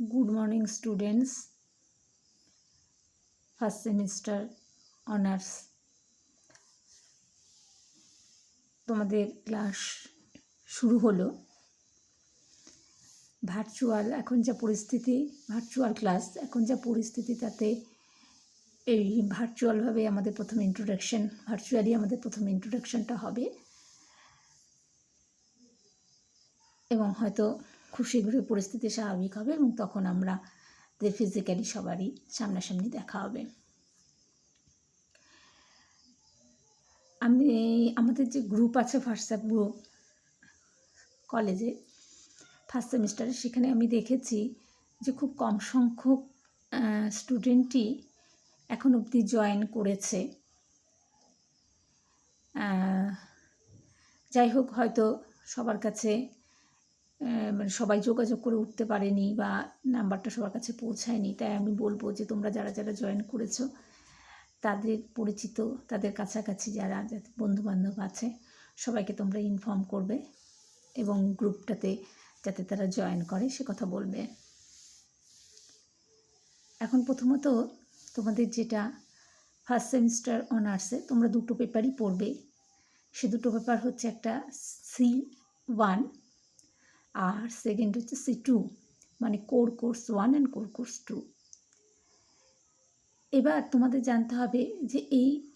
Good morning, students. First semester honors. তোমাদের class শুরু হলো। ভার্চুয়াল এখন যা পরিস্থিতি, ভার্চুয়াল ক্লাস এখন যা পরিস্থিতি, তাতে এই ভার্চুয়ালভাবে আমাদের প্রথম ইন্ট্রোডাকশন, ভার্চুয়ালি আমাদের প্রথম ইন্ট্রোডাকশনটা হবে এবং হয়তো খুব শীঘ্রই পরিস্থিতি স্বাভাবিক হবে এবং তখন আমরা ফিজিক্যালি সবারই সামনাসামনি দেখা হবে। আমাদের যে গ্রুপ আছে, হোয়াটসঅ্যাপ গ্রুপ কলেজে ফার্স্ট সেমিস্টারে, সেখানে আমি দেখেছি যে খুব কম সংখ্যক স্টুডেন্টই এখন অবধি জয়েন করেছে। যাই হোক, হয়তো সবার কাছে মানে সবাই যোগাযোগ করে উঠতে পারেনি বা নাম্বারটা সবার কাছে পৌঁছায়নি। তাই আমি বলবো যে তোমরা যারা যারা জয়েন করেছো, তাদের পরিচিত, তাদের কাছাকাছি যারা বন্ধুবান্ধব আছে, সবাইকে তোমরা ইনফর্ম করবে এবং গ্রুপটাতে যাতে তারা জয়েন করে সে কথা বলবে। এখন প্রথমত তোমাদের যেটা ফার্স্ট সেমিস্টার অনার্সে তোমরা দুটো পেপারই পড়বে। সে দুটো পেপার হচ্ছে একটা C1 আর সেকেন্ড হচ্ছে C2, মানে core course 1 and core course 2। এবার তোমাদের জানতে হবে যে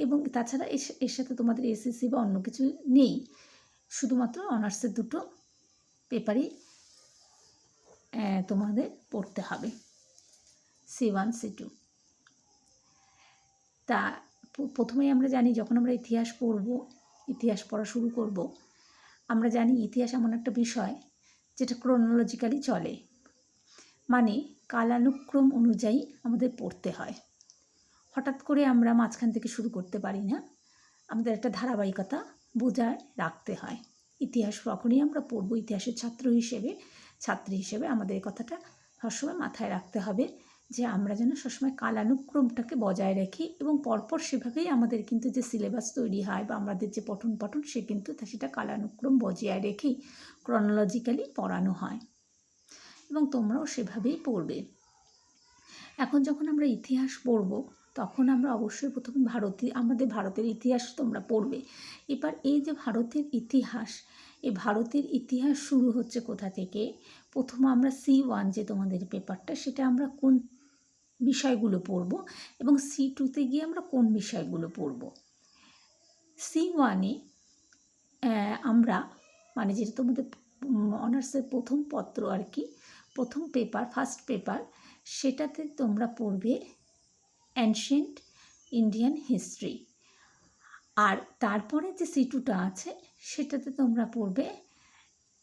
এবং তাছাড়া এর সাথে তোমাদের এসএসসি বা অন্য কিছু নেই, শুধুমাত্র অনার্সের দুটো পেপারই তোমাদের পড়তে হবে, C1 C2। তা প্রথমেই আমরা জানি, যখন আমরা ইতিহাস পড়ব, ইতিহাস পড়া শুরু করব, আমরা জানি ইতিহাস এমন একটা বিষয় যেটা ক্রোনোলজিক্যালি চলে, মানে কালানুক্রম অনুযায়ী আমাদের পড়তে হয়। হঠাৎ করে আমরা মাঝখান থেকে শুরু করতে পারি না, আমাদের একটা ধারাবাহিকতা বজায় রাখতে হয়। ইতিহাস যখনই আমরা পড়ব, ইতিহাসের ছাত্রী হিসেবে আমাদের এই কথাটা সবসময় মাথায় রাখতে হবে যে আমরা যেন সবসময় কালানুক্রমটাকে বজায় রাখি এবং পরপর সেভাবেই আমাদের কিন্তু যে সিলেবাস তৈরি হয় বা আমাদের যে পঠন সে কিন্তু সেটা কালানুক্রম বজায় রেখেই ক্রনোলজিক্যালি পড়ানো হয় এবং তোমরাও সেভাবেই পড়বে। এখন যখন আমরা ইতিহাস পড়ব, তখন আমরা অবশ্যই প্রথমে আমাদের ভারতের ইতিহাস তোমরা পড়বে। এবার এই যে ভারতের ইতিহাস, এই ভারতের ইতিহাস শুরু হচ্ছে কোথা থেকে? প্রথম আমরা C1 যে তোমাদের পেপারটা, সেটা আমরা কোন বিষয়গুলো পড়ব এবং C2তে গিয়ে আমরা কোন বিষয়গুলো পড়ব। C1-এ আমরা, মানে যেটা তোমাদের অনার্সের প্রথম পত্র আর কি, প্রথম পেপার, ফার্স্ট পেপার, সেটাতে তোমরা পড়বে অ্যানশিয়েন্ট ইন্ডিয়ান হিস্ট্রি। আর তারপরে যে C2টা আছে, সেটাতে তোমরা পড়বে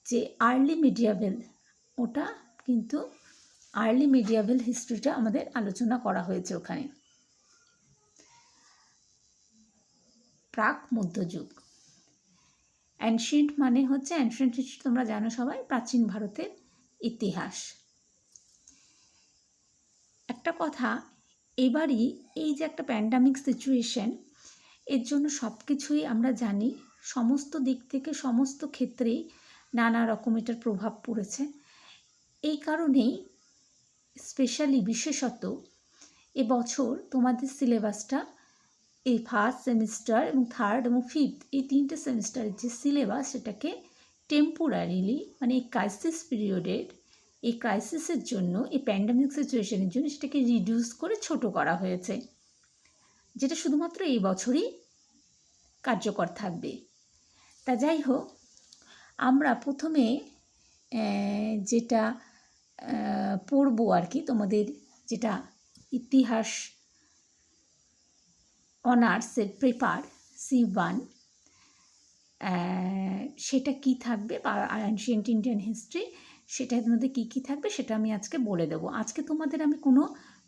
যে আর্লি মিডিয়াভেল। ওটা কিন্তু আর্লি মিডিয়াভেল হিস্ট্রিটা আমাদের আলোচনা করা হয়েছে ওখানে, প্রাক মধ্যযুগ। অ্যানশিয়েন্ট মানে হচ্ছে, অ্যানশিয়েন্ট হিস্ট্রি তোমরা জানো সবাই, প্রাচীন ভারতের ইতিহাস। একটা কথা, এবারই এই যে একটা প্যান্ডামিক সিচুয়েশন, এর জন্য সব কিছুই আমরা জানি, সমস্ত দিক থেকে সমস্ত ক্ষেত্রেই নানা রকম এটার প্রভাব পড়েছে। এই কারণেই স্পেশালি বিশেষত এবছর তোমাদের সিলেবাসটা, এই ফার্স্ট সেমিস্টার এবং থার্ড এবং ফিফথ, এই তিনটে সেমিস্টারের যে সিলেবাস, সেটাকে টেম্পোরারিলি, মানে এই ক্রাইসিস পিরিয়ডের, এই ক্রাইসিসের জন্য, এই প্যান্ডামিক সিচুয়েশনের জন্য সেটাকে রিডিউস করে ছোট করা হয়েছে, যেটা শুধুমাত্র এই বছরই কার্যকর থাকবে। তা যাই হোক, আমরা প্রথমে যেটা পড়ব আর কি, তোমাদের যেটা ইতিহাস অনার্সের পেপার C1, সেটা কি থাকবে, বা অ্যানশিয়েন্ট ইন্ডিয়ান হিস্ট্রি, সেটার মধ্যে কী কী থাকবে সেটা আমি আজকে বলে দেবো। আজকে তোমাদের আমি কোনো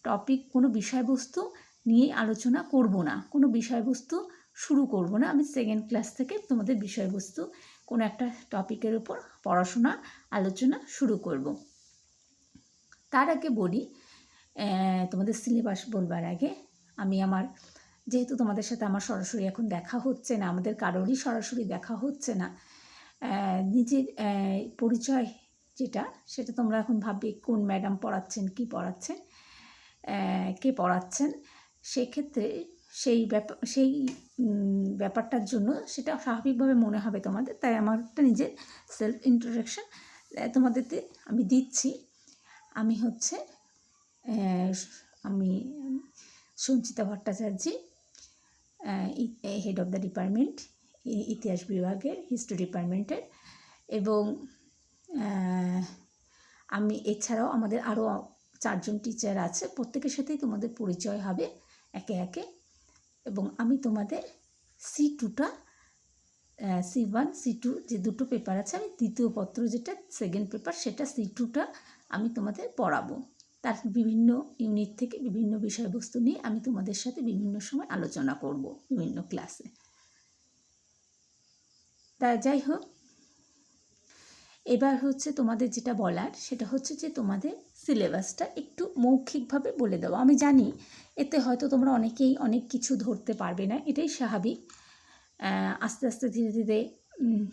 টপিক, কোনো বিষয়বস্তু নিয়ে আলোচনা করব না, কোনো বিষয়বস্তু শুরু করব না। আমি সেকেন্ড ক্লাস থেকে তোমাদের বিষয়বস্তু কোনো একটা টপিকের উপর পড়াশোনা, আলোচনা শুরু করব। তার আগে বলি, তোমাদের সিলেবাস বলবার আগে আমি যেহেতু তোমাদের সাথে আমার সরাসরি এখন দেখা হচ্ছে না, আমাদের কারোরই সরাসরি দেখা হচ্ছে না, নিজের পরিচয় সেটা তোমরা এখন ভাববে কোন ম্যাডাম পড়াচ্ছেন, কি পড়াচ্ছেন, কে পড়াচ্ছেন। সেক্ষেত্রে সেই ব্যাপারটার জন্য সেটা স্বাভাবিকভাবে মনে হবে তোমাদের। তাই আমার একটা নিজের সেলফ ইন্ট্রোডাকশান তোমাদেরকে আমি দিচ্ছি। আমি Sanchita Bhattacharya, head of the department, ইতিহাস বিভাগের হিস্ট্রি ডিপার্টমেন্টের। এবং আমি এছাড়াও আমাদের আরও 4 জন টিচার আছে, প্রত্যেকের সাথেই তোমাদের পরিচয় হবে একে একে। এবং আমি তোমাদের C2টা C1 C2 যে দুটো পেপার আছে, আমি দ্বিতীয় পত্র যেটা সেকেন্ড পেপার সেটা C2টা আমি তোমাদের পড়াবো। তার বিভিন্ন ইউনিট থেকে বিভিন্ন বিষয়বস্তু নিয়ে আমি তোমাদের সাথে বিভিন্ন সময় আলোচনা করব বিভিন্ন ক্লাসে। তা যাই হোক, এবার হচ্ছে তোমাদের যেটা বলার সেটা হচ্ছে যে তোমাদের সিলেবাসটা একটু মৌখিকভাবে বলে দেওয়া। আমি জানি এতে হয়তো তোমরা অনেকেই অনেক কিছু ধরতে পারবে না, এটাই স্বাভাবিক। আস্তে আস্তে ধীরে ধীরে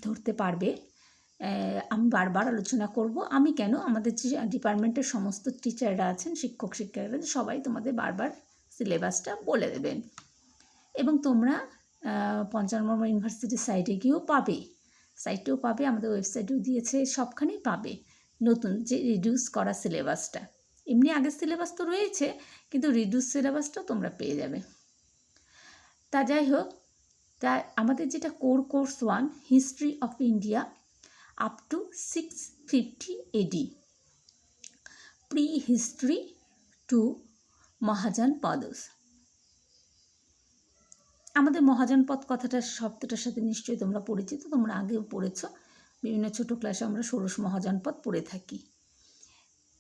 ধরতে পারবে। আমি বারবার আলোচনা করব, আমি কেন, আমাদের যে ডিপার্টমেন্টের সমস্ত টিচাররা আছেন, শিক্ষক শিক্ষিকারা সবাই তোমাদের বারবার সিলেবাসটা বলে দেবেন। এবং তোমরা পঞ্চানন ইউনিভার্সিটির সাইটে গিয়েও পাবে, আমাদের ওয়েবসাইটেও দিয়েছে, সবখানেই পাবে নতুন যে রিডিউস করা সিলেবাসটা। এমনি আগের সিলেবাস তো রয়েছে, কিন্তু রিডিউস সিলেবাসটাও তোমরা পেয়ে যাবে। তা যাই হোক, তা আমাদের যেটা course 1 history of India up to 650 AD, prehistory to Mahajanapadas. আমাদের মহাজনপদ শব্দটার সাথে নিশ্চয়ই তোমরা পরিচিত, তোমরা আগেও পড়েছ, বিভিন্ন ছোটো ক্লাসে আমরা ষোড়শ মহাজনপদ পড়ে থাকি।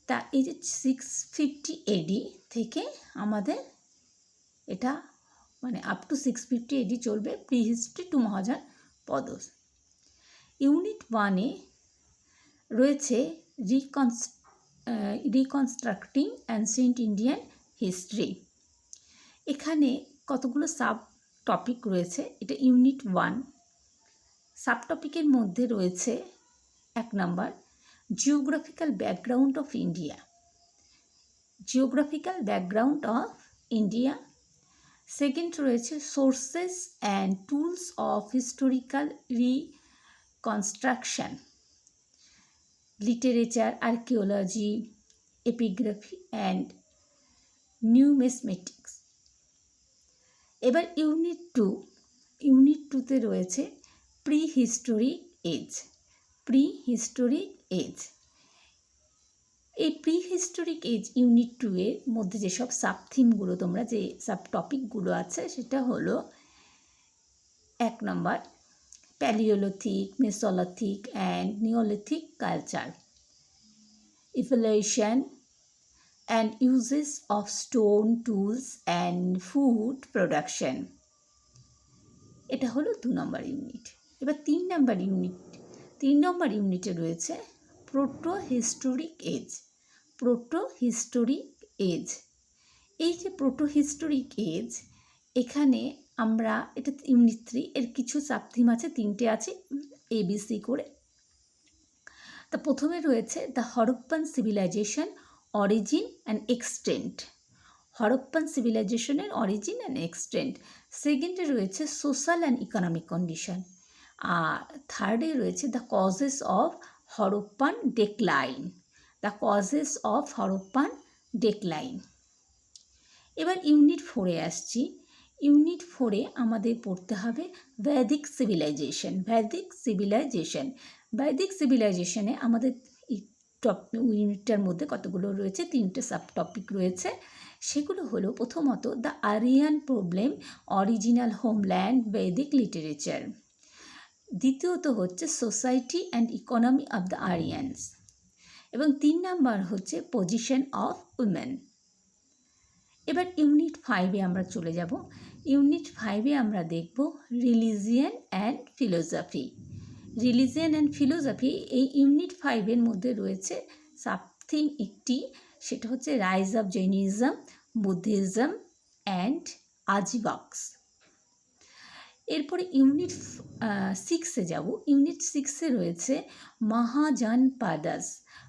তা এই যে 650 AD থেকে আমাদের এটা মানে আপ টু 650 AD চলবে, প্রি হিস্ট্রি টু মহাজনপদস। ইউনিট 1-এ রয়েছে রিকনস্ট্রাক্টিং অ্যানসিয়েন্ট ইন্ডিয়ান হিস্ট্রি। এখানে কতগুলো সাব টপিক রয়েছে, এটা ইউনিট 1। সাব টপিকের মধ্যে রয়েছে 1 number geographical background of India, second রয়েছে sources and tools of historical reconstruction, literature, archaeology, epigraphy and numismatics. এবার ইউনিট 2-তে রয়েছে প্রি হিস্টোরিক এজ। এই প্রি হিস্টোরিক এজ ইউনিট 2-এর মধ্যে যেসব সাবথিমগুলো তোমরা যে সাব টপিকগুলো আছে সেটা হলো 1 number palaeolithic, mesolithic and neolithic culture, evolution and uses of stone tools and food production। এটা হলো 2 নম্বর ইউনিট। এবার 3 নম্বর ইউনিটে রয়েছে প্রোটো হিস্টোরিক এজ। এই যে প্রোটো হিস্টোরিক এজ, এখানে আমরা এটা ইউনিট 3 এর কিছু সাবথিম আছে, 3টে আছে ABC করে। তা প্রথমে রয়েছে the Harappan civilisation origin and extent, Harappan সিভিলাইজেশনের অরিজিন অ্যান্ড এক্সটেন্ট। সেকেন্ডে রয়েছে সোশ্যাল অ্যান্ড ইকোনমিক কন্ডিশন। আর থার্ডে রয়েছে the causes of Harappan decline. এবার ইউনিট 4-এ আসছি। ইউনিট 4-এ আমাদের পড়তে হবে বৈদিক সিভিলাইজেশনে আমাদের ইউনিটটার মধ্যে কতগুলো রয়েছে, 3টে সাব টপিক রয়েছে। সেগুলো হলো প্রথমত the Aryan problem, original homeland, বৈদিক লিটারেচার। দ্বিতীয়ত হচ্ছে society and economy of the Aryans. এবং 3 নাম্বার হচ্ছে পজিশন অফ উইমেন। এবার ইউনিট 5-এ আমরা চলে যাব। ইউনিট 5-এ আমরা দেখব রিলিজিয়ান অ্যান্ড ফিলোসফি। এই ইউনিট 5-এর মধ্যে রয়েছে সাবথিম একটি, সেটা হচ্ছে rise of Jainism, Buddhism and Ajivikas. এরপরে ইউনিট 6-এ যাব। ইউনিট 6-এ রয়েছে মহাজনপদস,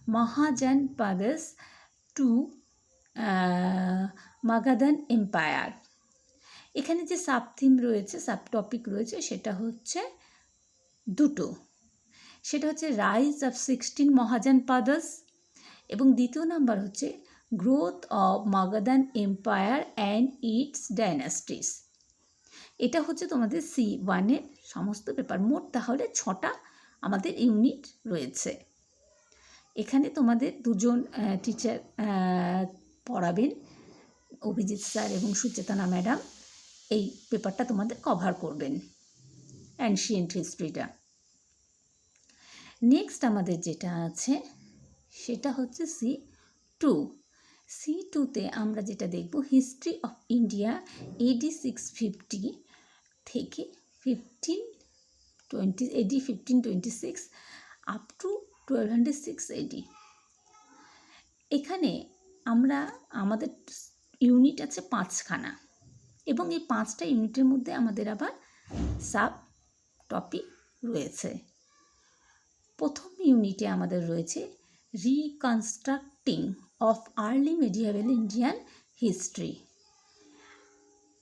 Mahajanpadas to Magadhan Empire। এখানে যে সাব থিম রয়েছে, সাব টপিক রয়েছে, সেটা হচ্ছে দুটো। সেটা হচ্ছে রাইজ অফ 16 মহাজানপাদাস এবং দ্বিতীয় নাম্বার হচ্ছে growth of Magadhan empire and its dynasties. এটা হচ্ছে তোমাদের C1-এর সমস্ত পেপার। মোট তাহলে 6টা আমাদের ইউনিট রয়েছে। এখানে তোমাদের দুজন টিচার পড়াবেন, অভিজিৎ স্যার এবং সুচেতনা ম্যাডাম। এই পেপারটা তোমাদের কভার করবেন, অ্যানশিয়েন্ট হিস্ট্রিটা। নেক্সট আমাদের যেটা আছে সেটা হচ্ছে C2-তে আমরা যেটা দেখব হিস্ট্রি অফ ইন্ডিয়া AD 650 থেকে 1526 আপ টু 1206 AD। এখানে আমাদের ইউনিট আছে 5খানা এবং এই 5টা ইউনিটের মধ্যে আমাদের আবার সাব টপিক রয়েছে। প্রথম ইউনিটে আমাদের রয়েছে reconstructing of early medieval Indian history.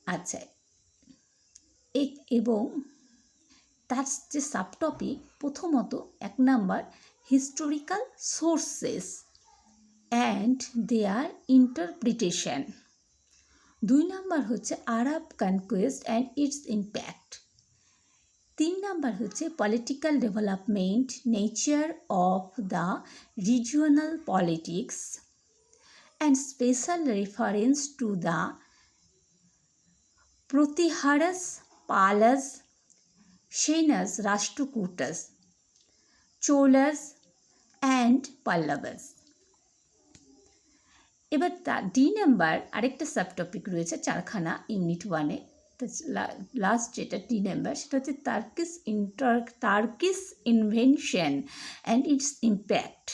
আচ্ছা, এবং তার যে সাব টপিক, প্রথমত 1 number historical sources and their interpretation. 2 number হচ্ছে Arab conquest and its impact. 3 number হচ্ছে political development, nature of the regional politics and special reference to the Pratiharas, Palas, Senas, Rashtrakutas, Cholas and Pallavas. এবার D number আরেকটা subtopic রয়েছে 4খানা unit 1-এ। Last যেটা D number সেটা হচ্ছে Turkish invention and its impact.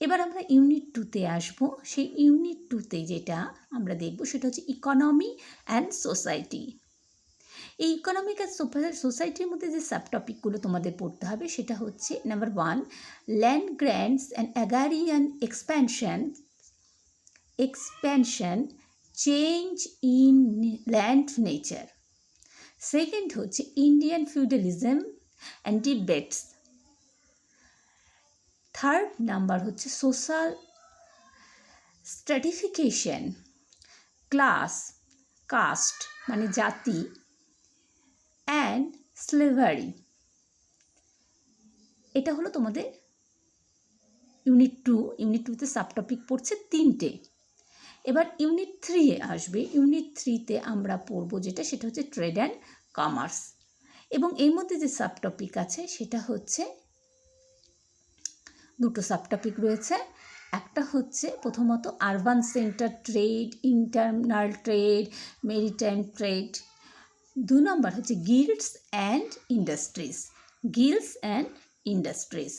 এবার আমরা ইউনিট 2-তে আসবো। সেই ইউনিট 2-তে যেটা আমরা দেখব সেটা হচ্ছে ইকোনমি অ্যান্ড সোসাইটি। এই ইকোনমিক আর সোসাইটির মধ্যে যে সাবটপিকগুলো তোমাদের পড়তে হবে সেটা হচ্ছে number 1 land grants and agrarian expansion change in land nature. Second হচ্ছে Indian feudalism and debates. Third number হচ্ছে সোশ্যাল স্ট্র্যাটিফিকেশন, ক্লাস, কাস্ট মানে জাতি অ্যান্ড স্লেভারি। এটা হলো তোমাদের ইউনিট 2। ইউনিট 2-তে সাবটপিক পড়ছে 3টে। এবার ইউনিট 3-এ আসবে। ইউনিট 3-তে আমরা পড়ব যেটা সেটা হচ্ছে ট্রেড অ্যান্ড কমার্স এবং এর মধ্যে যে সাবটপিক আছে সেটা হচ্ছে দুটো সাবটপিক রয়েছে। একটা হচ্ছে প্রথমত urban centre trade, internal trade, maritime trade. 2 নম্বর হচ্ছে গিল্ডস অ্যান্ড ইন্ডাস্ট্রিজ।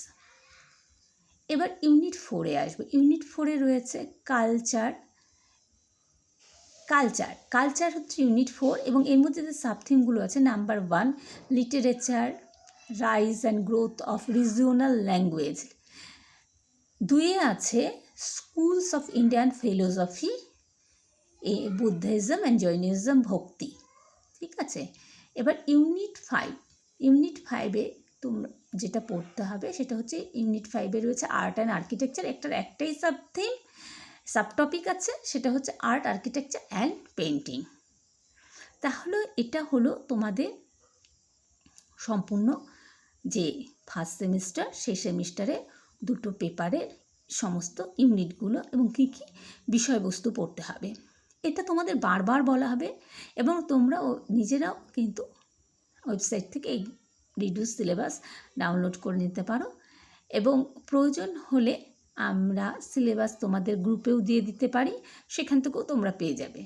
এবার ইউনিট 4-এ আসবে। ইউনিট 4-এ রয়েছে কালচার হচ্ছে ইউনিট 4 এবং এর মধ্যে যে সাবথিমগুলো আছে number 1 literature, rise and growth of regional language. 2-এ আছে schools of Indian philosophy, Buddhism and Jainism, bhakti. ঠিক আছে। এবার ইউনিট 5-এ তোমরা যেটা পড়তে হবে সেটা হচ্ছে ইউনিট 5-এ রয়েছে আর্ট অ্যান্ড আর্কিটেকচার। একটাই সাবটপিক আছে সেটা হচ্ছে আর্ট, আর্কিটেকচার অ্যান্ড পেন্টিং। তাহলে এটা হলো তোমাদের সম্পূর্ণ যে ফার্স্ট সেমিস্টার, সেই সেমিস্টারে দুটো পেপারের সমস্ত ইউনিটগুলো এবং কী কী বিষয়বস্তু পড়তে হবে। এটা তোমাদের বারবার বলা হবে এবং তোমরা নিজেরাও কিন্তু ওয়েবসাইট থেকে এই রিডিউস সিলেবাস ডাউনলোড করে নিতে পারো এবং প্রয়োজন হলে আমরা সিলেবাস তোমাদের গ্রুপেও দিয়ে দিতে পারি, সেখান থেকেও তোমরা পেয়ে যাবে।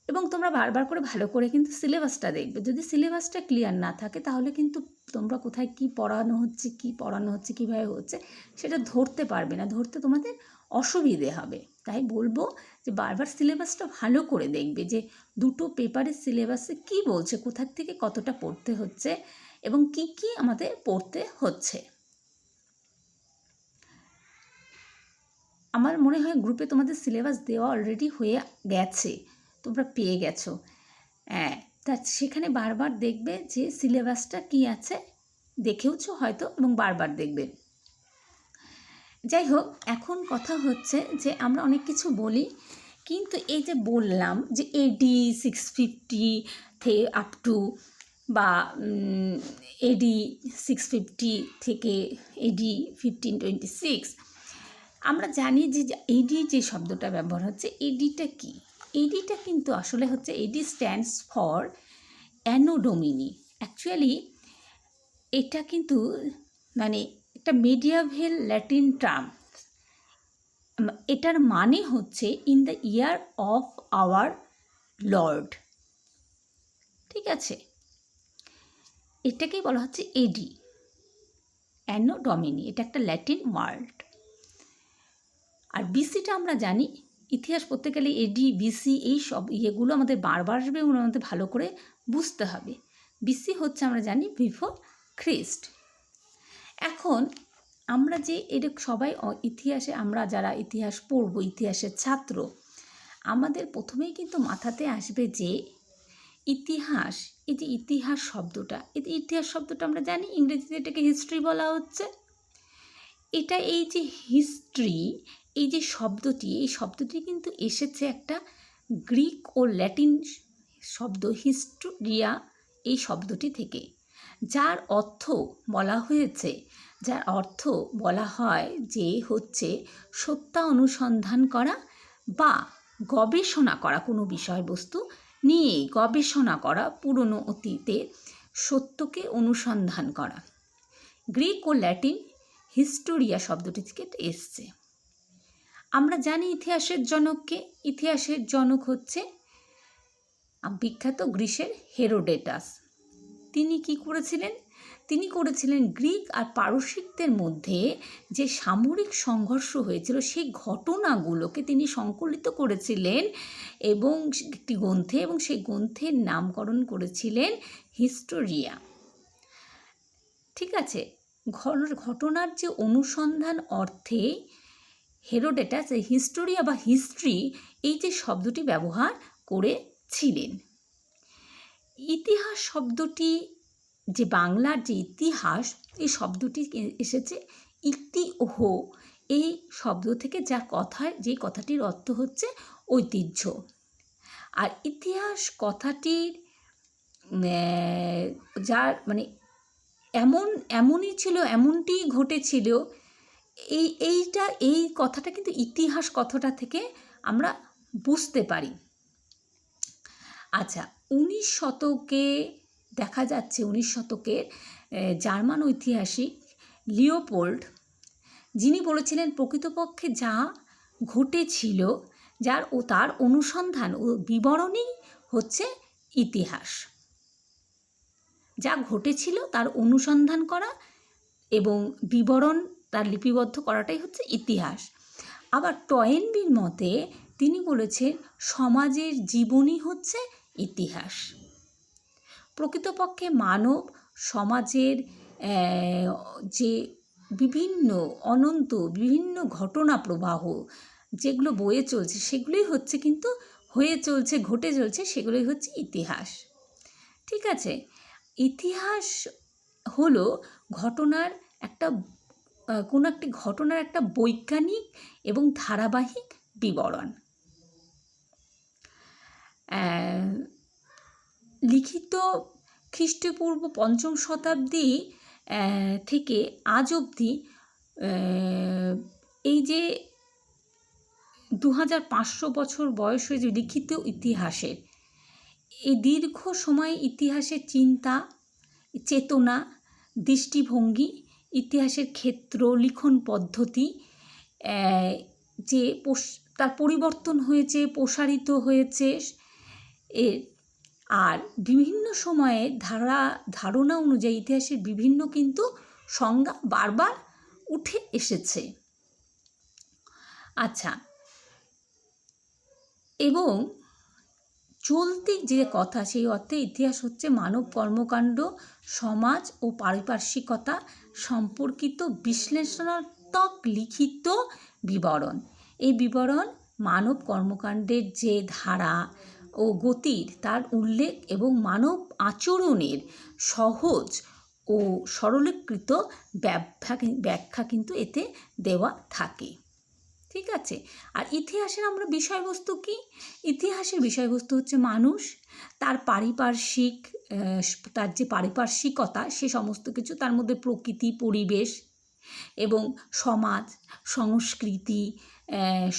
এবং তোমরা বারবার করে ভালো করে কিন্তু সিলেবাসটা দেখবে। যদি সিলেবাসটা ক্লিয়ার না থাকে তাহলে কিন্তু তোমরা কোথায় কী পড়ানো হচ্ছে কীভাবে হচ্ছে সেটা ধরতে পারবে না, ধরতে তোমাদের অসুবিধে হবে। তাই বলবো যে বারবার সিলেবাসটা ভালো করে দেখবে যে দুটো পেপারের সিলেবাসে কী বলছে, কোথার থেকে কতটা পড়তে হচ্ছে এবং কি কি আমাদের পড়তে হচ্ছে। আমার মনে হয় গ্রুপে তোমাদের সিলেবাস দেওয়া অলরেডি হয়ে গেছে, তোমরা পেয়ে গেছো। হ্যাঁ, তা সেখানে বারবার দেখবে যে সিলেবাসটা কি আছে, দেখেওছো হয়তো এবং বারবার দেখবে। যাই হোক, এখন কথা হচ্ছে যে আমরা অনেক কিছু বলি, কিন্তু এই যে বললাম যে AD 650 থেকে আপ টু বা AD 650 থেকে AD 1526, আমরা জানি যে AD যে শব্দটা ব্যবহার হচ্ছে, ADটা কি? ADটা কিন্তু আসলে হচ্ছে AD স্ট্যান্ডস ফর অ্যানো ডোমিনি। অ্যাকচুয়ালি এটা কিন্তু মানে একটা মেডিয়াভেল ল্যাটিন টার্ম। এটার মানে হচ্ছে in the year of our Lord. ঠিক আছে, এটাকেই বলা হচ্ছে এডি, অ্যানো ডমিনি। এটা একটা ল্যাটিন ওয়ার্ড। আর বিসিটা আমরা জানি, ইতিহাস পড়তে গেলে এডি বিসি এই সব ইয়েগুলো আমাদের বারবার আসবে এবং আমাদের ভালো করে বুঝতে হবে। বিসি হচ্ছে আমরা জানি বিফোর খ্রিস্ট। এখন আমরা যে এটা সবাই ইতিহাসে, আমরা যারা ইতিহাস পড়ব, ইতিহাসের ছাত্র, আমাদের প্রথমেই কিন্তু মাথাতে আসবে যে ইতিহাস, এই যে ইতিহাস শব্দটা, ইতিহাস শব্দটা আমরা জানি ইংরেজিতে এটাকে হিস্ট্রি বলা হচ্ছে। এটা এই যে হিস্ট্রি, এই যে শব্দটি, এই শব্দটি কিন্তু এসেছে একটা গ্রিক ও ল্যাটিন শব্দ হিস্টোরিয়া, এই শব্দটি থেকে, যার অর্থ বলা হয়েছে, যার অর্থ বলা হয় যে হচ্ছে সত্য অনুসন্ধান করা বা গবেষণা করা, কোনো বিষয়বস্তু নিয়ে গবেষণা করা, পুরনো অতীতের সত্যকে অনুসন্ধান করা। গ্রিক ও ল্যাটিন হিস্টোরিয়া শব্দটি থেকে এসছে। আমরা জানি ইতিহাসের জনককে, ইতিহাসের জনক হচ্ছে বিখ্যাত গ্রিসের হেরোডেটাস। তিনি কি করেছিলেন? তিনি করেছিলেন গ্রিক আর পারসিকদের মধ্যে যে সামরিক সংঘর্ষ হয়েছিল সেই ঘটনাগুলোকে তিনি সংকলিত করেছিলেন এবং একটি গ্রন্থে, এবং সেই গ্রন্থের নামকরণ করেছিলেন হিস্টোরিয়া। ঠিক আছে, ঘটনার যে অনুসন্ধান অর্থে হেরোডেটাস এই হিস্টোরিয়া বা হিস্ট্রি এই যে শব্দটি ব্যবহার করেছিলেন। ইতিহাস শব্দটি, যে বাংলার যে ইতিহাস, এই শব্দটি এসেছে ইতিহ এই শব্দ থেকে, যার যে কথাটির অর্থ হচ্ছে ঐতিহ্য। আর ইতিহাস কথাটির যার মানে এমনই ছিল, এমনটি ঘটেছিল, এই কথাটা কিন্তু ইতিহাস কথাটা থেকে আমরা বুঝতে পারি। আচ্ছা, 19 শতকে দেখা যাচ্ছে, 19 শতকের জার্মান ঐতিহাসিক লিওপোল্ড, যিনি বলেছিলেন প্রকৃতপক্ষে যা ঘটেছিল, তার অনুসন্ধান ও বিবরণই হচ্ছে ইতিহাস। যা ঘটেছিল তার অনুসন্ধান করা এবং বিবরণ তার লিপিবদ্ধ করাটাই হচ্ছে ইতিহাস। আবার টয়েনবির মতে তিনি বলেছেন সমাজের জীবনই হচ্ছে ইতিহাস। প্রকৃতপক্ষে মানব সমাজের যে বিভিন্ন ঘটনা প্রবাহ যেগুলো বয়ে চলছে, সেগুলোই হচ্ছে কিন্তু ঘটে চলছে, সেগুলোই হচ্ছে ইতিহাস। ঠিক আছে, ইতিহাস হলো কোনো একটি ঘটনার একটা বৈজ্ঞানিক এবং ধারাবাহিক বিবরণ। লিখিত খ্রিস্টপূর্ব 5ম শতাব্দী থেকে আজ অবধি এই যে 2500 বছর বয়স হয়ে যে লিখিত ইতিহাসের, এই দীর্ঘ সময় ইতিহাসের চিন্তা, চেতনা, দৃষ্টিভঙ্গি, ইতিহাসের ক্ষেত্র, লিখন পদ্ধতি যে তার পরিবর্তন হয়েছে, প্রসারিত হয়েছে, আর বিভিন্ন সময়ে ধারণা অনুযায়ী ইতিহাসের বিভিন্ন কিন্তু সংজ্ঞা বারবার উঠে এসেছে। আচ্ছা, এবং চলতি যে কথা, সেই অর্থে ইতিহাস হচ্ছে মানব কর্মকাণ্ড, সমাজ ও পারিপার্শ্বিকতা সম্পর্কিত বিশ্লেষণাত্মক লিখিত বিবরণ। এই বিবরণ মানব কর্মকাণ্ডের যে ধারা ও গতির তার উল্লেখ এবং মানব আচরণের সহজ ও সরলীকৃত ব্যাখ্যা কিন্তু এতে দেওয়া থাকে। ঠিক আছে। আর ইতিহাসের আমরা বিষয়বস্তু কি? ইতিহাসের বিষয়বস্তু হচ্ছে মানুষ, তার যে পারিপার্শ্বিকতা সে সমস্ত কিছু, তার মধ্যে প্রকৃতি, পরিবেশ এবং সমাজ, সংস্কৃতি,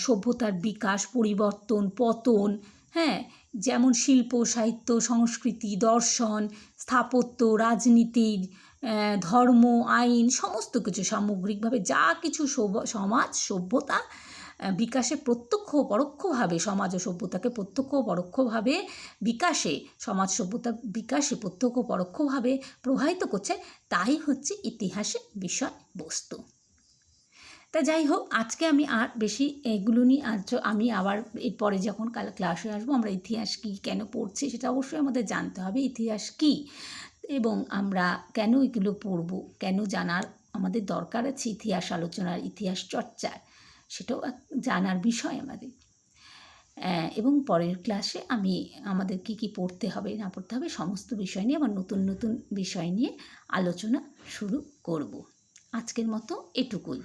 সভ্যতার বিকাশ, পরিবর্তন, পতন, হ্যাঁ, যেমন শিল্প, সাহিত্য, সংস্কৃতি, দর্শন, স্থাপত্য, রাজনীতি, ধর্ম, আইন, সমস্ত কিছু সামগ্রিকভাবে যা কিছু সমাজ সভ্যতা বিকাশে প্রত্যক্ষ ও পরোক্ষভাবে, সমাজ ও সভ্যতাকে প্রত্যক্ষ ও পরোক্ষভাবে বিকাশে, সমাজ সভ্যতা বিকাশে প্রত্যক্ষ ও পরোক্ষভাবে প্রভাবিত করছে, তাই হচ্ছে ইতিহাসের বিষয়বস্তু। তা যাই হোক, আজকে আমি আর বেশি এগুলো নিয়ে আমি আবার এরপরে যখন ক্লাসে আসবো, আমরা ইতিহাস কী, কেন পড়ছি সেটা অবশ্যই আমাদের জানতে হবে। ইতিহাস কী এবং আমরা কেন এগুলো পড়ব, কেন জানার আমাদের দরকার আছে ইতিহাস আলোচনার, ইতিহাস চর্চার, সেটাও জানার বিষয় আমাদের। এবং পরের ক্লাসে আমি আমাদের কী পড়তে হবে না পড়তে হবে সমস্ত বিষয় নিয়ে আবার নতুন নতুন বিষয় নিয়ে আলোচনা শুরু করব। আজকের মতো এটুকুই।